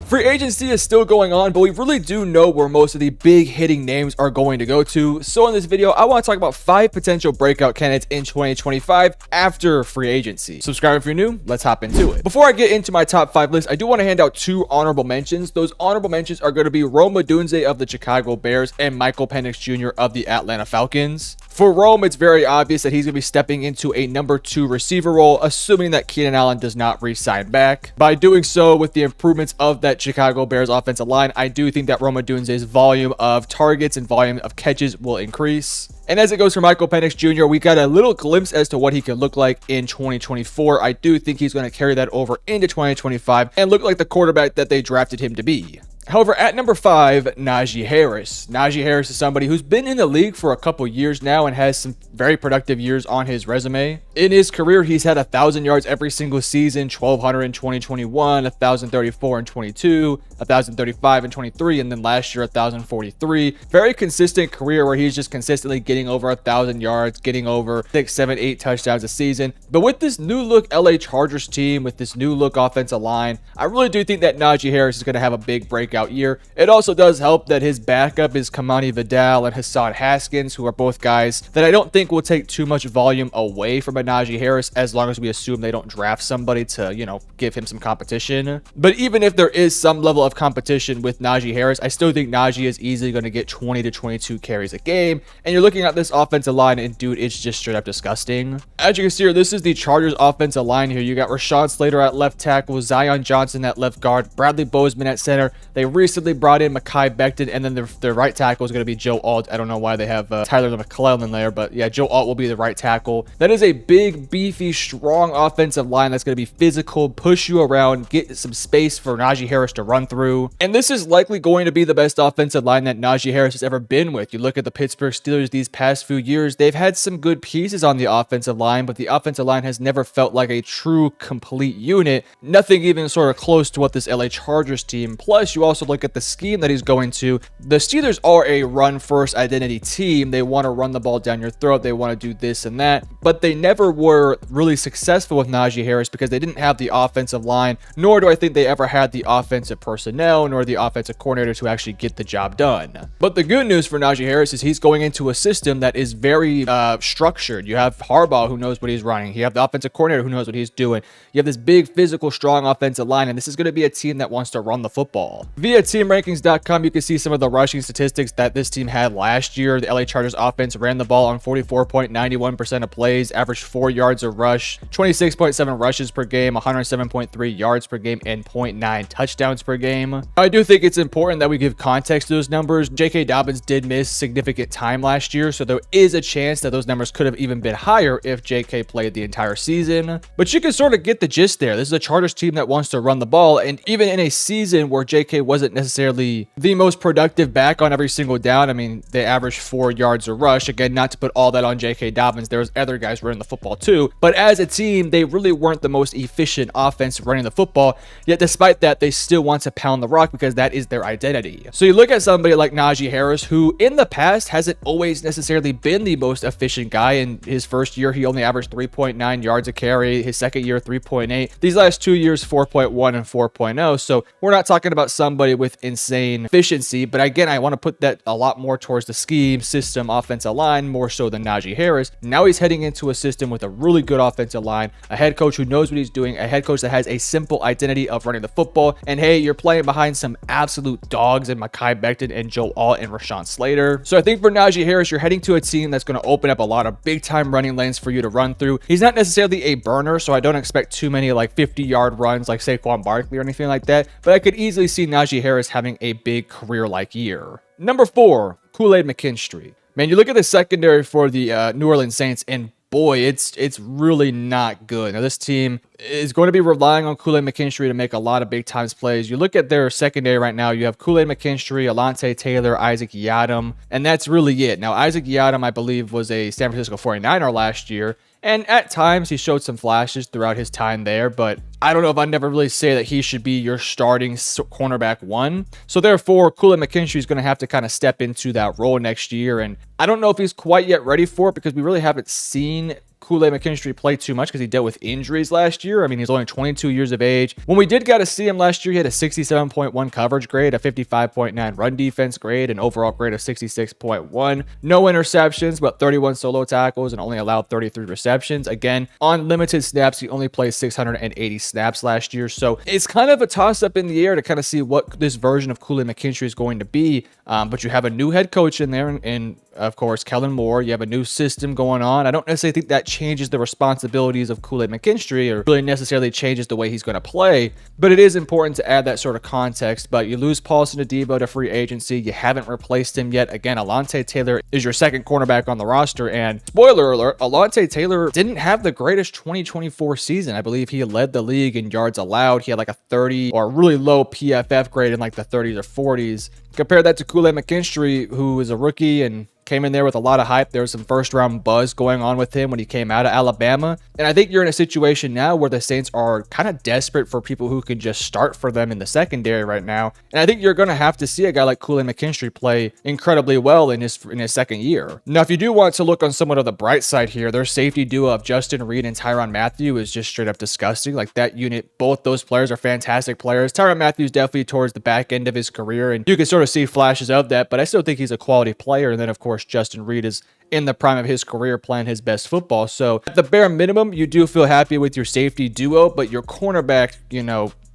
Free agency is still going on, but we really do know where most of the big hitting names are going to go to. So in this video, I want to talk about 5 potential breakout candidates in 2025 after free agency. Subscribe if you're new, let's hop into it. Before I get into my top 5 list, I do want to hand out 2 honorable mentions. Those honorable mentions are going to be Rome Odunze of the Chicago Bears and Michael Penix Jr. of the Atlanta Falcons. For Rome, it's very obvious that he's going to be stepping into a number 2 receiver role, assuming that Keenan Allen does not re-sign back. By doing so, with the improvements of that Chicago Bears offensive line, I do think that Rome Odunze's volume of targets and volume of catches will increase. And as it goes for Michael Penix Jr., we got a little glimpse as to what he could look like in 2024. I do think he's going to carry that over into 2025 and look like the quarterback that they drafted him to be. However, at number 5, Najee Harris. Najee Harris is somebody who's been in the league for a couple years now and has some very productive years on his resume. In his career, he's had 1,000 yards every single season, 1,200 in 2021, 1,034 in 22, 1,035 in 23, and then last year, 1,043. Very consistent career where he's just consistently getting over 1,000 yards, getting over 6, 7, 8 touchdowns a season. But with this new look LA Chargers team, with this new look offensive line, I really do think that Najee Harris is going to have a big breakout year. It also does help that his backup is Kamani Vidal and Hassan Haskins, who are both guys that I don't think will take too much volume away from a Najee Harris, as long as we assume they don't draft somebody to, give him some competition. But even if there is some level of competition with Najee Harris, I still think Najee is easily going to get 20 to 22 carries a game. And you're looking at this offensive line, and dude, it's just straight up disgusting. As you can see here, this is the Chargers offensive line here. You got Rashawn Slater at left tackle, Zion Johnson at left guard, Bradley Bozeman at center. They recently brought in Mekhi Becton, and then their right tackle is going to be Joe Alt. I don't know why they have Tyler McClellan there, but yeah, Joe Alt will be the right tackle. That is a big, beefy, strong offensive line that's going to be physical, push you around, get some space for Najee Harris to run through. And this is likely going to be the best offensive line that Najee Harris has ever been with. You look at the Pittsburgh Steelers these past few years, they've had some good pieces on the offensive line, but the offensive line has never felt like a true, complete unit. Nothing even sort of close to what this LA Chargers team. Plus, you also look at the scheme that he's going to. The Steelers are a run-first identity team. They want to run the ball down your throat. They want to do this and that, but they never were really successful with Najee Harris because they didn't have the offensive line, nor do I think they ever had the offensive personnel, nor the offensive coordinator to actually get the job done. But the good news for Najee Harris is he's going into a system that is very structured. You have Harbaugh, who knows what he's running. You have the offensive coordinator who knows what he's doing. You have this big, physical, strong offensive line, and this is going to be a team that wants to run the football. Via teamrankings.com, you can see some of the rushing statistics that this team had last year. The LA Chargers offense ran the ball on 44.91% of plays, averaged 4 yards a rush, 26.7 rushes per game, 107.3 yards per game, and 0.9 touchdowns per game. I do think it's important that we give context to those numbers. J.K. Dobbins did miss significant time last year, so there is a chance that those numbers could have even been higher if J.K. played the entire season. But you can sort of get the gist there. This is a Chargers team that wants to run the ball, and even in a season where J.K. wasn't necessarily the most productive back on every single down, I mean, they averaged 4 yards a rush. Again, not to put all that on J.K. Dobbins. There was other guys running the football too, but as a team, they really weren't the most efficient offense running the football. Yet despite that, they still want to pound the rock because that is their identity. So you look at somebody like Najee Harris, who in the past hasn't always necessarily been the most efficient guy. In his first year, he only averaged 3.9 yards a carry. His second year, 3.8. These last 2 years, 4.1 and 4.0. So we're not talking about somebody with insane efficiency, but again, I want to put that a lot more towards the scheme, system, offensive line, more so than Najee Harris. Now he's heading into a system with a really good offensive line, a head coach who knows what he's doing, a head coach that has a simple identity of running the football, and hey, you're playing behind some absolute dogs in Mekhi Becton and Joe Alt and Rashawn Slater. So I think for Najee Harris, you're heading to a team that's going to open up a lot of big-time running lanes for you to run through. He's not necessarily a burner, so I don't expect too many like 50-yard runs like Saquon Barkley or anything like that, but I could easily see Najee Harris having a big career-like year. Number 4, Kool-Aid McKinstry. Man, you look at the secondary for the New Orleans Saints, and boy, it's really not good. Now, this team is going to be relying on Kool-Aid McKinstry to make a lot of big times plays. You look at their secondary right now, you have Kool-Aid McKinstry, Alontae Taylor, Isaac Yiadom, and that's really it. Now, Isaac Yiadom, I believe, was a San Francisco 49er last year, and at times he showed some flashes throughout his time there, but I don't know if I'd never really say that he should be your starting cornerback one. So therefore, Kool-Aid McKinstry is going to have to kind of step into that role next year, and I don't know if he's quite yet ready for it because we really haven't seen Kool-Aid McKinstry play too much because he dealt with injuries last year. I mean, he's only 22 years of age. When we did get to see him last year, he had a 67.1 coverage grade, a 55.9 run defense grade, an overall grade of 66.1. No interceptions, but 31 solo tackles and only allowed 33 receptions. Again, on limited snaps, he only played 680 snaps last year. So it's kind of a toss-up in the air to kind of see what this version of Kool-Aid McKinstry is going to be. But you have a new head coach in there, and of course, Kellen Moore. You have a new system going on. I don't necessarily think that changes the responsibilities of Kool-Aid McKinstry or really necessarily changes the way he's going to play, but it is important to add that sort of context. But you lose Paulson Adebo to free agency. You haven't replaced him yet. Again, Alontae Taylor is your second cornerback on the roster, and spoiler alert, Alontae Taylor didn't have the greatest 2024 season. I believe he led the league in yards allowed. He had like a 30 or really low PFF grade in like the 30s or 40s. Compare that to Kool-Aid McKinstry, who is a rookie and came in there with a lot of hype. There was some first round buzz going on with him when he came out of Alabama. And I think you're in a situation now where the Saints are kind of desperate for people who can just start for them in the secondary right now. And I think you're going to have to see a guy like Kool-Aid McKinstry play incredibly well in his second year. Now, if you do want to look on somewhat of the bright side here, their safety duo of Justin Reed and Tyrann Mathieu is just straight up disgusting. Like that unit, both those players are fantastic players. Tyrann Mathieu is definitely towards the back end of his career, and you can sort of see flashes of that, but I still think he's a quality player. And then, of course, Justin Reed is in the prime of his career playing his best football. So at the bare minimum, you do feel happy with your safety duo, but your cornerback,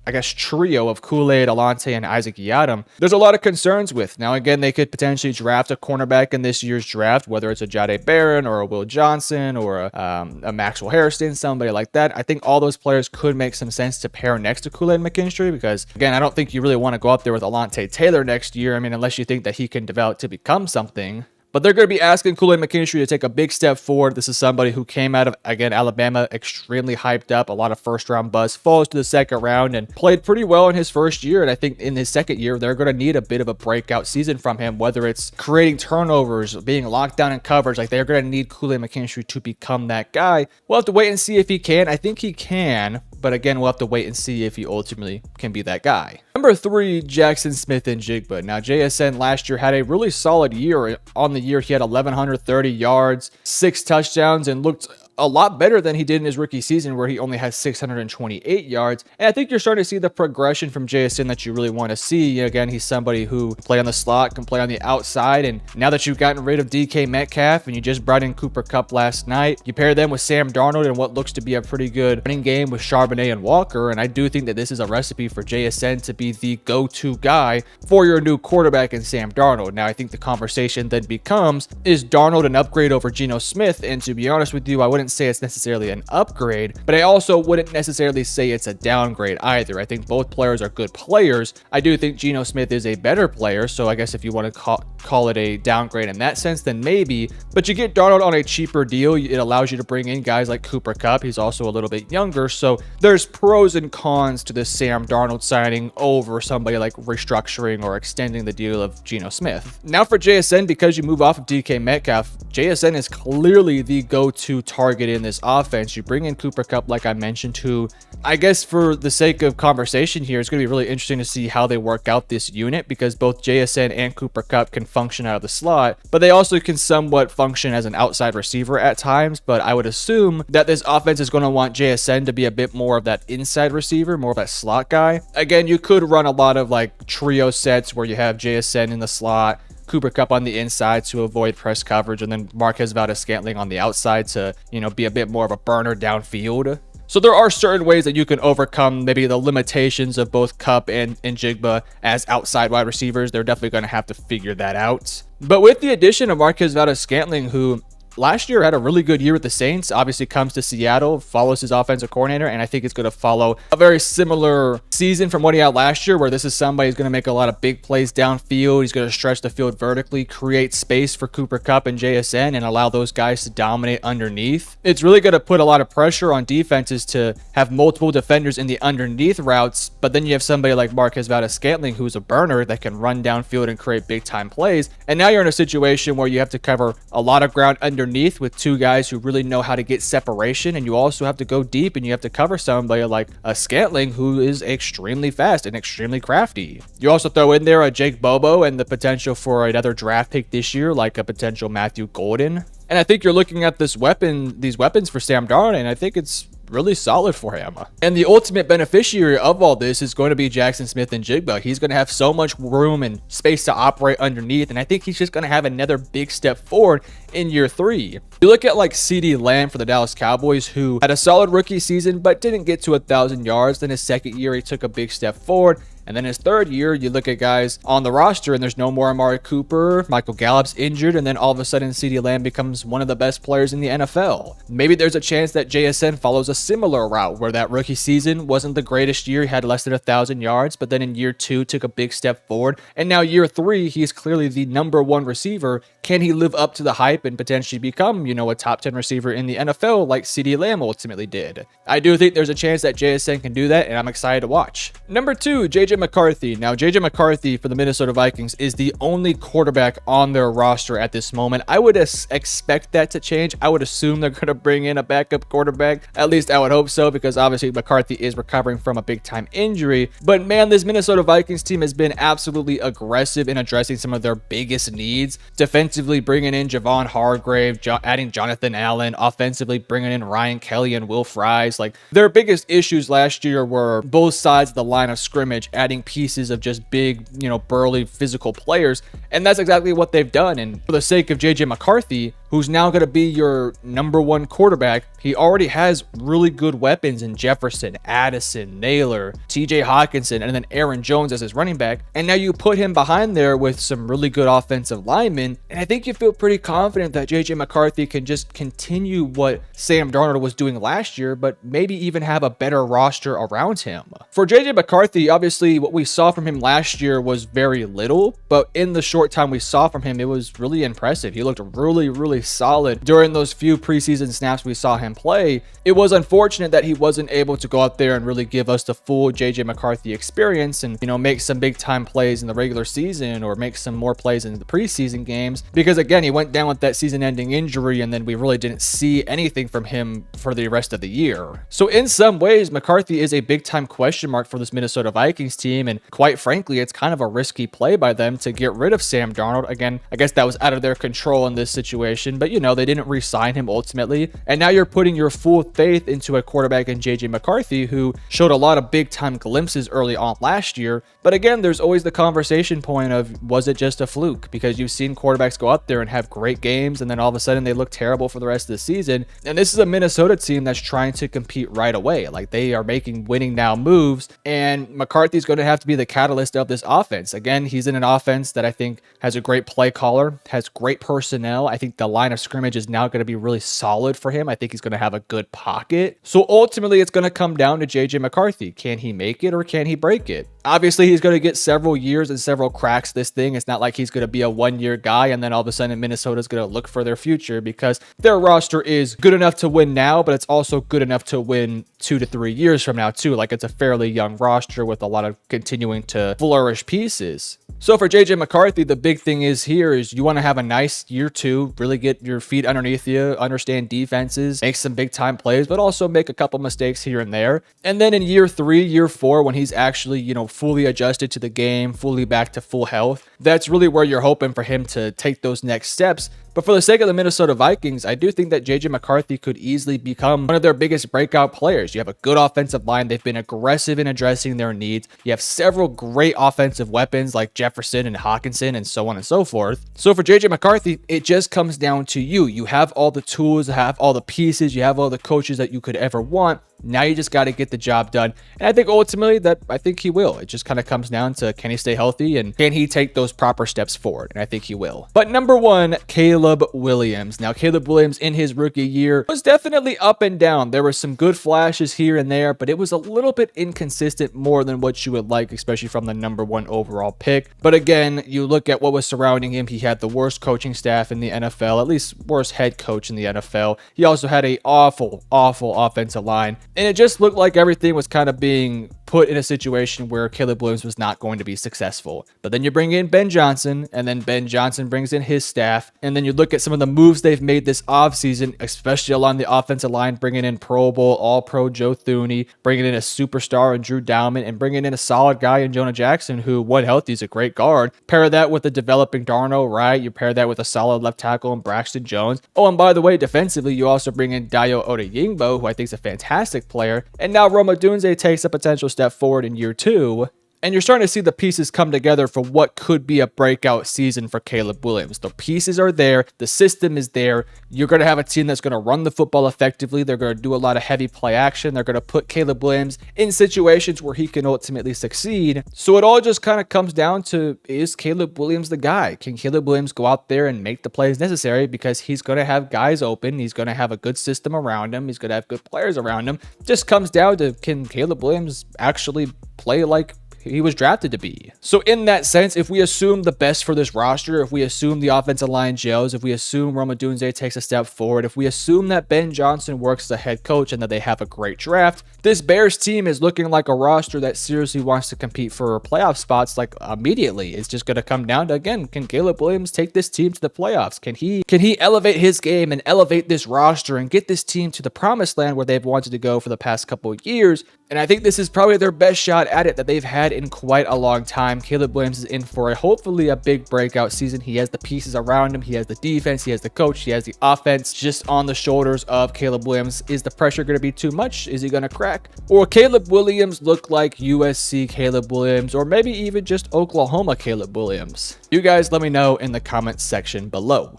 I guess trio of Kool-Aid, Alontae, and Isaac Yiadom, there's a lot of concerns with. Now, again, they could potentially draft a cornerback in this year's draft, whether it's a Jahdae Barron or a Will Johnson or a Maxwell Hairston, somebody like that. I think all those players could make some sense to pair next to Kool-Aid McKinstry because, again, I don't think you really want to go up there with Alontae Taylor next year. I mean, unless you think that he can develop to become something. But they're going to be asking Kool-Aid McKinstry to take a big step forward. This is somebody who came out of, again, Alabama, extremely hyped up, a lot of first-round buzz, falls to the second round, and played pretty well in his first year. And I think in his second year, they're going to need a bit of a breakout season from him, whether it's creating turnovers, being locked down in coverage. Like, they're going to need Kool-Aid McKinstry to become that guy. We'll have to wait and see if he can. I think he can. But again, we'll have to wait and see if he ultimately can be that guy. Number 3, Jackson Smith-Njigba. Now, JSN last year had a really solid year. On the year, he had 1,130 yards, 6 touchdowns, and looked a lot better than he did in his rookie season where he only had 628 yards. And I think you're starting to see the progression from JSN that you really want to see. Again, he's somebody who can play on the slot, can play on the outside. And now that you've gotten rid of DK Metcalf and you just brought in Cooper Kupp last night, you pair them with Sam Darnold and what looks to be a pretty good running game with Charbonnet and Walker. And I do think that this is a recipe for JSN to be the go-to guy for your new quarterback in Sam Darnold. Now, I think the conversation then becomes, is Darnold an upgrade over Geno Smith? And to be honest with you, I wouldn't say it's necessarily an upgrade, but I also wouldn't necessarily say it's a downgrade either. I think both players are good players. I do think Geno Smith is a better player, so I guess if you want to call it a downgrade in that sense, then maybe. But you get Darnold on a cheaper deal. It allows you to bring in guys like Cooper Kupp. He's also a little bit younger, so there's pros and cons to this Sam Darnold signing over somebody like restructuring or extending the deal of Geno Smith. Now for JSN, because you move off of DK Metcalf, JSN is clearly the go-to target in this offense. You bring in Cooper Kupp, like I mentioned, who I guess for the sake of conversation here, it's going to be really interesting to see how they work out this unit because both JSN and Cooper Kupp can function out of the slot, but they also can somewhat function as an outside receiver at times. But I would assume that this offense is going to want JSN to be a bit more of that inside receiver, more of that slot guy. Again, you could run a lot of like trio sets where you have JSN in the slot, Cooper Kupp on the inside to avoid press coverage, and then Marquez Valdes-Scantling on the outside to, be a bit more of a burner downfield. So there are certain ways that you can overcome maybe the limitations of both Kupp and Njigba as outside wide receivers. They're definitely going to have to figure that out. But with the addition of Marquez Valdes-Scantling, who last year had a really good year with the Saints, obviously comes to Seattle, follows his offensive coordinator, and I think it's going to follow a very similar season from what he had last year, where this is somebody who's going to make a lot of big plays downfield. He's going to stretch the field vertically, create space for Cooper Kupp and JSN, and allow those guys to dominate underneath. It's really going to put a lot of pressure on defenses to have multiple defenders in the underneath routes, but then you have somebody like Marquez Valdes-Scantling, who's a burner that can run downfield and create big-time plays, and now you're in a situation where you have to cover a lot of ground underneath with two guys who really know how to get separation, and you also have to go deep and you have to cover somebody like a Scantling who is extremely fast and extremely crafty. You also throw in there a Jake Bobo and the potential for another draft pick this year, like a potential Matthew Golden. And I think you're looking at these weapons for Sam Darnold, and I think it's really solid for him. And the ultimate beneficiary of all this is going to be Jackson Smith-Njigba. He's going to have so much room and space to operate underneath, and I think he's just going to have another big step forward in year 3. You look at like CeeDee Lamb for the Dallas Cowboys, who had a solid rookie season but didn't get to 1,000 yards. Then his second year he took a big step forward, and then his third year, you look at guys on the roster and there's no more Amari Cooper, Michael Gallup's injured, and then all of a sudden CeeDee Lamb becomes one of the best players in the NFL. Maybe there's a chance that JSN follows a similar route where that rookie season wasn't the greatest year. He had less than 1,000 yards, but then in year 2 took a big step forward. And now year 3, he's clearly the #1 receiver. Can he live up to the hype and potentially become, a top 10 receiver in the NFL like CeeDee Lamb ultimately did? I do think there's a chance that JSN can do that, and I'm excited to watch. Number 2, JJ McCarthy. Now, JJ McCarthy for the Minnesota Vikings is the only quarterback on their roster at this moment. I would expect that to change. I would assume they're going to bring in a backup quarterback. At least I would hope so, because obviously McCarthy is recovering from a big-time injury. But man, this Minnesota Vikings team has been absolutely aggressive in addressing some of their biggest needs. Defensively, bringing in Javon Hargrave, adding Jonathan Allen. Offensively, bringing in Ryan Kelly and Will Fries. Like, their biggest issues last year were both sides of the line of scrimmage, adding pieces of just big, burly physical players. And that's exactly what they've done. And for the sake of JJ McCarthy, who's now going to be your #1 quarterback, he already has really good weapons in Jefferson, Addison, Naylor, TJ Hawkinson, and then Aaron Jones as his running back. And now you put him behind there with some really good offensive linemen. And I think you feel pretty confident that JJ McCarthy can just continue what Sam Darnold was doing last year, but maybe even have a better roster around him. For JJ McCarthy, obviously what we saw from him last year was very little, but in the short time we saw from him, it was really impressive. He looked really solid during those few preseason snaps we saw him play. It was unfortunate that he wasn't able to go out there and really give us the full JJ McCarthy experience and, make some big time plays in the regular season or make some more plays in the preseason games, because again, he went down with that season ending injury and then we really didn't see anything from him for the rest of the year. So in some ways, McCarthy is a big time question mark for this Minnesota Vikings team, and quite frankly, it's kind of a risky play by them to get rid of Sam Darnold. Again, I guess that was out of their control in this situation, but they didn't re-sign him ultimately. And now you're putting your full faith into a quarterback in JJ McCarthy, who showed a lot of big time glimpses early on last year. But again, there's always the conversation point of, was it just a fluke? Because you've seen quarterbacks go out there and have great games, and then all of a sudden they look terrible for the rest of the season. And this is a Minnesota team that's trying to compete right away. Like, they are making winning now moves, and McCarthy's going to have to be the catalyst of this offense. Again, he's in an offense that I think has a great play caller, has great personnel. I think the line of scrimmage is now going to be really solid for him. I think he's going to have a good pocket. So ultimately, it's going to come down to JJ McCarthy. Can he make it or can he break it? Obviously, he's going to get several years and several cracks this thing. It's not like he's going to be a one-year guy and then all of a sudden Minnesota's going to look for their future, because their roster is good enough to win now, but it's also good enough to win 2 to 3 years from now too. Like, it's a fairly young roster with a lot of continuing to flourish pieces. So for JJ McCarthy, the big thing is you want to have a nice year 2, really get your feet underneath you, understand defenses, make some big time plays, but also make a couple mistakes here and there. And then in year 3, year 4, when he's actually, fully adjusted to the game, fully back to full health, that's really where you're hoping for him to take those next steps. But for the sake of the Minnesota Vikings, I do think that JJ McCarthy could easily become one of their biggest breakout players. You have a good offensive line. They've been aggressive in addressing their needs. You have several great offensive weapons like Jefferson and Hawkinson and so on and so forth. So for JJ McCarthy, it just comes down to you. You have all the tools, you have all the pieces, you have all the coaches that you could ever want. Now you just got to get the job done. And I think ultimately I think he will. It just kind of comes down to, can he stay healthy and can he take those proper steps forward? And I think he will. But number 1, Caleb Williams. Now, Caleb Williams in his rookie year was definitely up and down. There were some good flashes here and there, but it was a little bit inconsistent, more than what you would like, especially from the number 1 overall pick. But again, you look at what was surrounding him. He had the worst coaching staff in the NFL, at least worst head coach in the NFL. He also had an awful offensive line. And it just looked like everything was kind of being put in a situation where Caleb Williams was not going to be successful. But then you bring in Ben Johnson, and then Ben Johnson brings in his staff, and then you you look at some of the moves they've made this offseason, especially along the offensive line, bringing in Pro Bowl, All-Pro Joe Thuney, bringing in a superstar in Drew Dowman, and bringing in a solid guy in Jonah Jackson, who, when healthy, is a great guard. Pair that with the developing Darno, right? You pair that with a solid left tackle in Braxton Jones. Oh, and by the way, defensively, you also bring in Dayo Odeyingbo, who I think is a fantastic player. And now Roma Dunze takes a potential step forward in year 2. And you're starting to see the pieces come together for what could be a breakout season for Caleb Williams. The pieces are there. The system is there. You're going to have a team that's going to run the football effectively. They're going to do a lot of heavy play action. They're going to put Caleb Williams in situations where he can ultimately succeed. So it all just kind of comes down to, is Caleb Williams the guy? Can Caleb Williams go out there and make the plays necessary? Because he's going to have guys open. He's going to have a good system around him. He's going to have good players around him. Just comes down to, can Caleb Williams actually play like he was drafted to be? So in that sense, if we assume the best for this roster, if we assume the offensive line gels, if we assume Roma Dunze takes a step forward, if we assume that Ben Johnson works as a head coach and that they have a great draft, this Bears team is looking like a roster that seriously wants to compete for playoff spots like immediately. It's just going to come down to, again, can Caleb Williams take this team to the playoffs? Can he elevate his game and elevate this roster and get this team to the promised land where they've wanted to go for the past couple of years? And I think this is probably their best shot at it that they've had in quite a long time. Caleb Williams is in for hopefully a big breakout season. He has the pieces around him. He has the defense. He has the coach. He has the offense just on the shoulders of Caleb Williams. Is the pressure going to be too much? Is he going to crack? Or Caleb Williams look like USC Caleb Williams, or maybe even just Oklahoma Caleb Williams? You guys let me know in the comments section below.